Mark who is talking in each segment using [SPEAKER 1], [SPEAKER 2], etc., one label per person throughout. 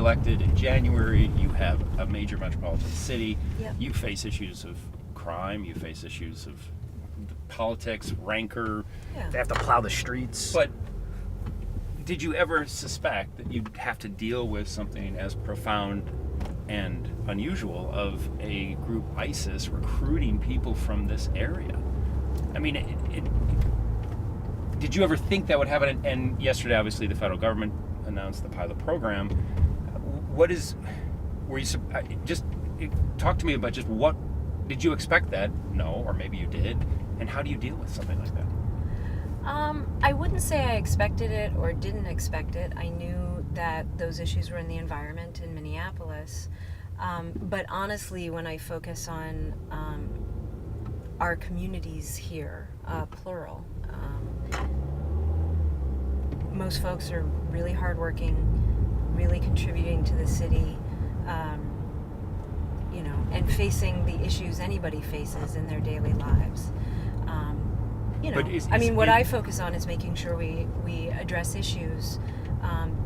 [SPEAKER 1] elected in January. You have a major metropolitan city.
[SPEAKER 2] Yep.
[SPEAKER 1] You face issues of crime. You face issues of politics, rancor.
[SPEAKER 2] Yeah.
[SPEAKER 3] They have to plow the streets.
[SPEAKER 1] But did you ever suspect that you'd have to deal with something as profound and unusual of a group ISIS recruiting people from this area? I mean, did you ever think that would happen? And yesterday, obviously, the federal government announced the pilot program. Just talk to me about just what, did you expect that? No, or maybe you did. And how do you deal with something like that?
[SPEAKER 2] I wouldn't say I expected it or didn't expect it. I knew that those issues were in the environment in Minneapolis. But honestly, when I focus on our communities here, plural, most folks are really hardworking, really contributing to the city, and facing the issues anybody faces in their daily lives. What I focus on is making sure we address issues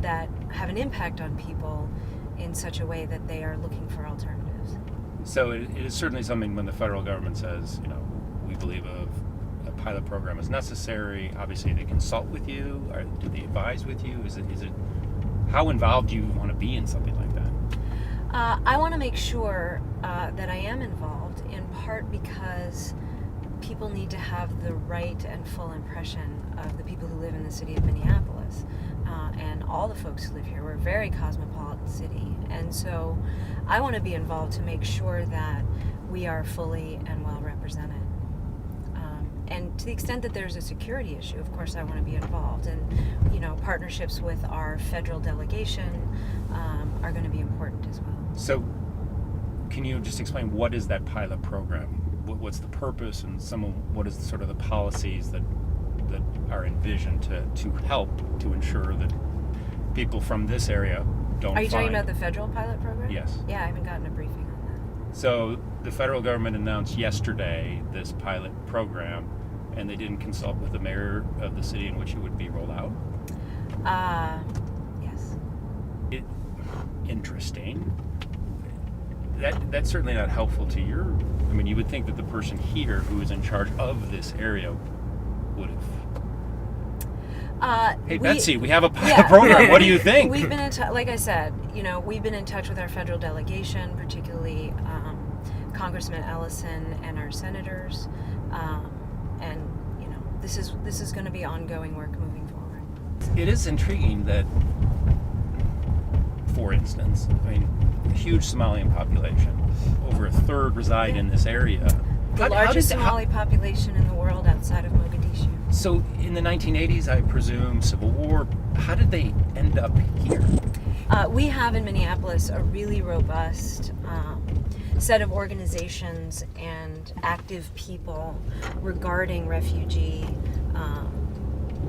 [SPEAKER 2] that have an impact on people in such a way that they are looking for alternatives.
[SPEAKER 1] So it is certainly something when the federal government says, we believe a pilot program is necessary. Obviously, they consult with you, or do they advise with you? Is it how involved do you want to be in something like that?
[SPEAKER 2] I want to make sure that I am involved, in part because people need to have the right and full impression of the people who live in the city of Minneapolis and all the folks who live here. We're a very cosmopolitan city, and so I want to be involved to make sure that we are fully and well represented. And to the extent that there's a security issue, of course I want to be involved, and partnerships with our federal delegation are going to be important as well.
[SPEAKER 1] So can you just explain what is that pilot program? What's the purpose, and what is sort of the policies that are envisioned to help to ensure that people from this area don't.
[SPEAKER 2] Are you talking about the federal pilot program?
[SPEAKER 1] Yes.
[SPEAKER 2] Yeah, I haven't gotten a briefing on that.
[SPEAKER 1] So the federal government announced yesterday this pilot program, and they didn't consult with the mayor of the city in which it would be rolled out.
[SPEAKER 2] Yes.
[SPEAKER 1] Interesting. That's certainly not helpful to your. I mean, you would think that the person here who is in charge of this area would have. Hey, Betsy, we have a pilot program. What do you think?
[SPEAKER 2] We've been in like I said, we've been in touch with our federal delegation, particularly Congressman Ellison and our senators, and this is going to be ongoing work moving forward.
[SPEAKER 1] It is intriguing that, for instance, a huge Somalian population, over a third reside in this area.
[SPEAKER 2] The largest Somali population in the world outside of Mogadishu.
[SPEAKER 1] So in the 1980s, I presume, Civil War, how did they end up here?
[SPEAKER 2] We have in Minneapolis a really robust set of organizations and active people regarding refugee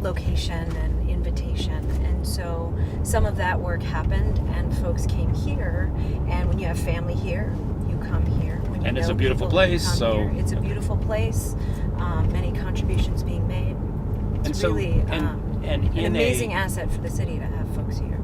[SPEAKER 2] location and invitation. And so some of that work happened and folks came here, and when you have family here, you come here. When
[SPEAKER 1] and it's a beautiful place, so
[SPEAKER 2] it's a beautiful place. Many contributions being made. It's really an amazing asset for the city to have folks here.